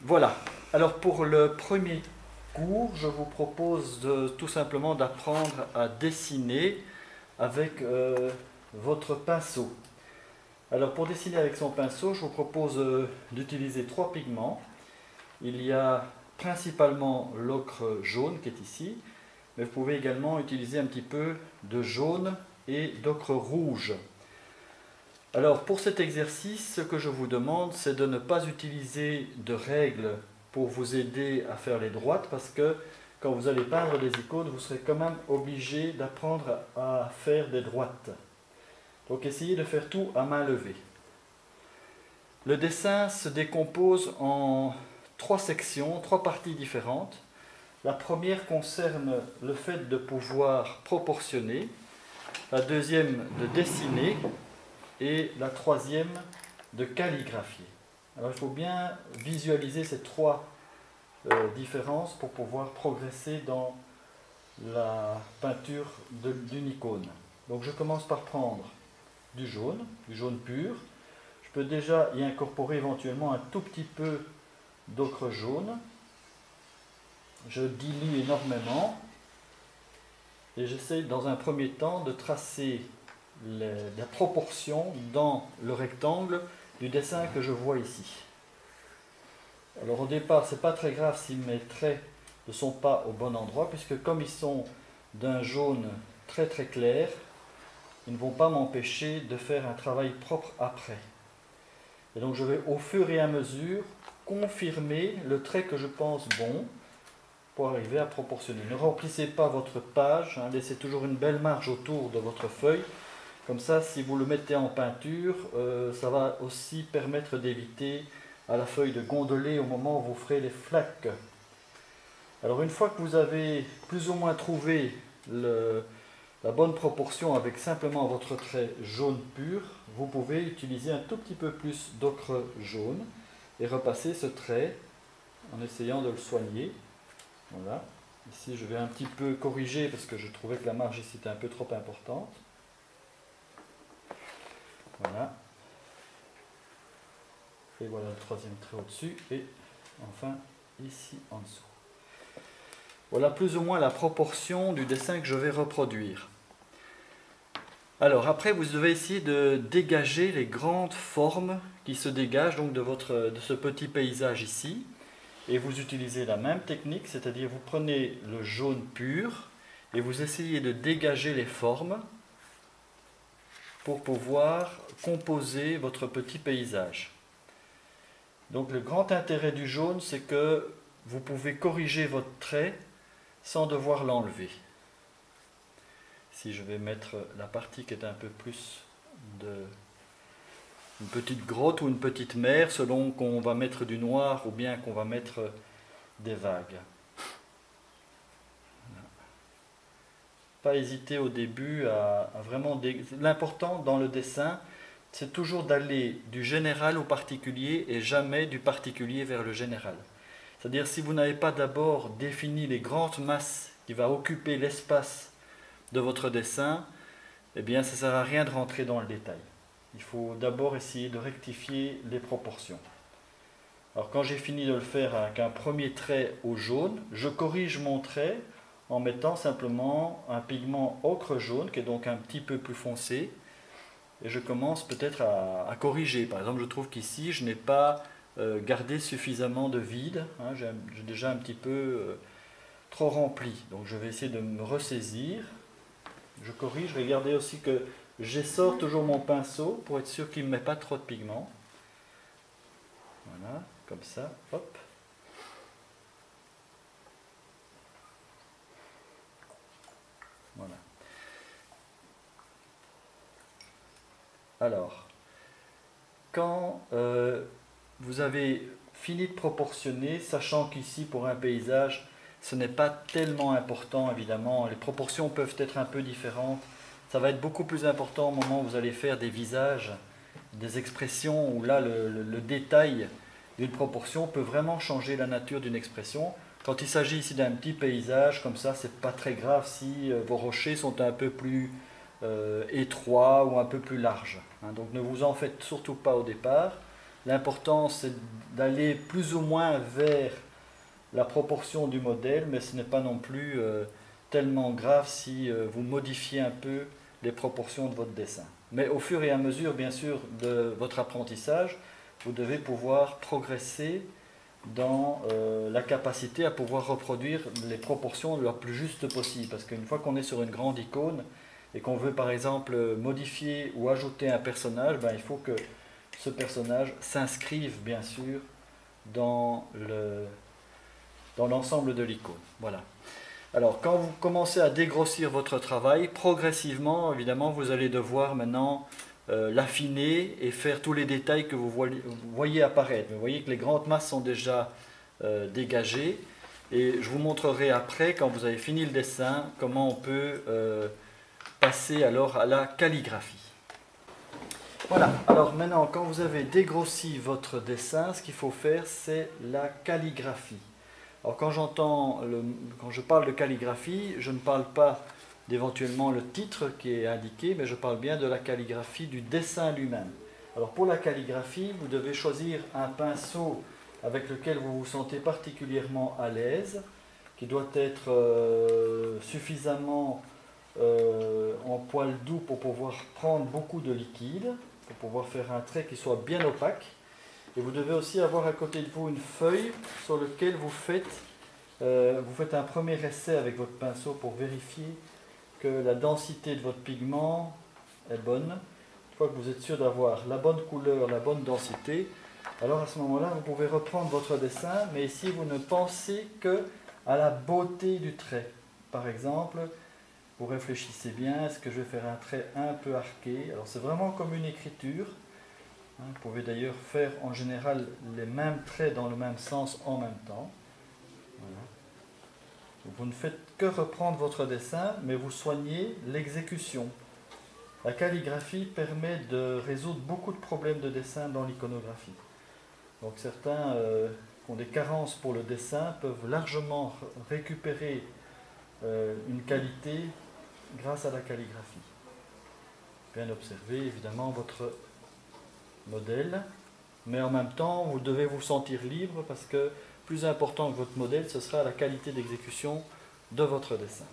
Voilà. Alors pour le premier cours, je vous propose tout simplement d'apprendre à dessiner avec votre pinceau. Alors pour dessiner avec son pinceau, je vous propose d'utiliser trois pigments. Il y a principalement l'ocre jaune qui est ici, mais vous pouvez également utiliser un petit peu de jaune et d'ocre rouge. Alors pour cet exercice, ce que je vous demande, c'est de ne pas utiliser de règles pour vous aider à faire les droites, parce que quand vous allez peindre des icônes, vous serez quand même obligé d'apprendre à faire des droites. Donc essayez de faire tout à main levée. Le dessin se décompose en trois sections, trois parties différentes. La première concerne le fait de pouvoir proportionner, la deuxième de dessiner et la troisième de calligraphier. Alors il faut bien visualiser ces trois différences pour pouvoir progresser dans la peinture d'une icône. Donc je commence par prendre du jaune pur. Je peux déjà y incorporer éventuellement un tout petit peu d'ocre jaune. Je dilue énormément et j'essaie dans un premier temps de tracer la proportion dans le rectangle du dessin que je vois ici. Alors au départ, c'est pas très grave si mes traits ne sont pas au bon endroit, puisque comme ils sont d'un jaune très très clair, ils ne vont pas m'empêcher de faire un travail propre après. Et donc je vais au fur et à mesure confirmer le trait que je pense bon pour arriver à proportionner. Ne remplissez pas votre page, hein, laissez toujours une belle marge autour de votre feuille. Comme ça, si vous le mettez en peinture, ça va aussi permettre d'éviter à la feuille de gondoler au moment où vous ferez les flaques. Alors une fois que vous avez plus ou moins trouvé la bonne proportion avec simplement votre trait jaune pur, vous pouvez utiliser un tout petit peu plus d'ocre jaune et repasser ce trait en essayant de le soigner. Voilà. Ici je vais un petit peu corriger parce que je trouvais que la marge ici était un peu trop importante. Voilà. Et voilà le troisième trait au-dessus. Et enfin ici en dessous. Voilà plus ou moins la proportion du dessin que je vais reproduire. Alors après, vous devez essayer de dégager les grandes formes qui se dégagent donc de ce petit paysage ici. Et vous utilisez la même technique, c'est-à-dire vous prenez le jaune pur et vous essayez de dégager les formes pour pouvoir composer votre petit paysage. Donc le grand intérêt du jaune, c'est que vous pouvez corriger votre trait sans devoir l'enlever. Si je vais mettre la partie qui est un peu plus une petite grotte ou une petite mer, selon qu'on va mettre du noir ou bien qu'on va mettre des vagues. Pas hésiter au début à vraiment... L'important dans le dessin, c'est toujours d'aller du général au particulier et jamais du particulier vers le général. C'est-à-dire si vous n'avez pas d'abord défini les grandes masses qui vont occuper l'espace de votre dessin, eh bien ça ne sert à rien de rentrer dans le détail. Il faut d'abord essayer de rectifier les proportions. Alors quand j'ai fini de le faire avec un premier trait au jaune, je corrige mon trait en mettant simplement un pigment ocre jaune qui est donc un petit peu plus foncé et je commence peut-être à corriger. Par exemple, je trouve qu'ici je n'ai pas gardé suffisamment de vide, hein, j'ai déjà un petit peu trop rempli, donc je vais essayer de me ressaisir. Je corrige, regardez aussi que j'essore toujours mon pinceau pour être sûr qu'il ne met pas trop de pigment. Voilà, comme ça, hop. Voilà. Alors, quand vous avez fini de proportionner, sachant qu'ici pour un paysage, ce n'est pas tellement important évidemment, les proportions peuvent être un peu différentes. Ça va être beaucoup plus important au moment où vous allez faire des visages, des expressions, où là le détail d'une proportion peut vraiment changer la nature d'une expression. Quand il s'agit ici d'un petit paysage, comme ça, c'est pas très grave si vos rochers sont un peu plus étroits ou un peu plus larges. Hein. Donc ne vous en faites surtout pas au départ. L'important, c'est d'aller plus ou moins vers la proportion du modèle, mais ce n'est pas non plus tellement grave si vous modifiez un peu les proportions de votre dessin. Mais au fur et à mesure, bien sûr, de votre apprentissage, vous devez pouvoir progresser dans la capacité à pouvoir reproduire les proportions le plus juste possible. Parce qu'une fois qu'on est sur une grande icône et qu'on veut par exemple modifier ou ajouter un personnage, ben, il faut que ce personnage s'inscrive bien sûr dans l'ensemble de l'icône. Voilà. Alors, quand vous commencez à dégrossir votre travail, progressivement, évidemment, vous allez devoir maintenant l'affiner et faire tous les détails que vous voyez apparaître. Vous voyez que les grandes masses sont déjà dégagées. Et je vous montrerai après, quand vous avez fini le dessin, comment on peut passer alors à la calligraphie. Voilà, alors maintenant, quand vous avez dégrossi votre dessin, ce qu'il faut faire, c'est la calligraphie. Alors quand je parle de calligraphie, je ne parle pas d'éventuellement le titre qui est indiqué, mais je parle bien de la calligraphie du dessin lui-même. Alors pour la calligraphie, vous devez choisir un pinceau avec lequel vous vous sentez particulièrement à l'aise, qui doit être suffisamment en poil doux pour pouvoir prendre beaucoup de liquide, pour pouvoir faire un trait qui soit bien opaque. Et vous devez aussi avoir à côté de vous une feuille sur laquelle vous faites un premier essai avec votre pinceau pour vérifier que la densité de votre pigment est bonne. Une fois que vous êtes sûr d'avoir la bonne couleur, la bonne densité, alors à ce moment-là, vous pouvez reprendre votre dessin, mais ici vous ne pensez que à la beauté du trait. Par exemple, vous réfléchissez bien, est-ce que je vais faire un trait un peu arqué? Alors c'est vraiment comme une écriture. Vous pouvez d'ailleurs faire en général les mêmes traits dans le même sens en même temps. Voilà. Vous ne faites que reprendre votre dessin, mais vous soignez l'exécution. La calligraphie permet de résoudre beaucoup de problèmes de dessin dans l'iconographie. Donc certains qui ont des carences pour le dessin peuvent largement récupérer une qualité grâce à la calligraphie. Bien observer évidemment votre modèle, mais en même temps vous devez vous sentir libre parce que plus important que votre modèle, ce sera la qualité d'exécution de votre dessin.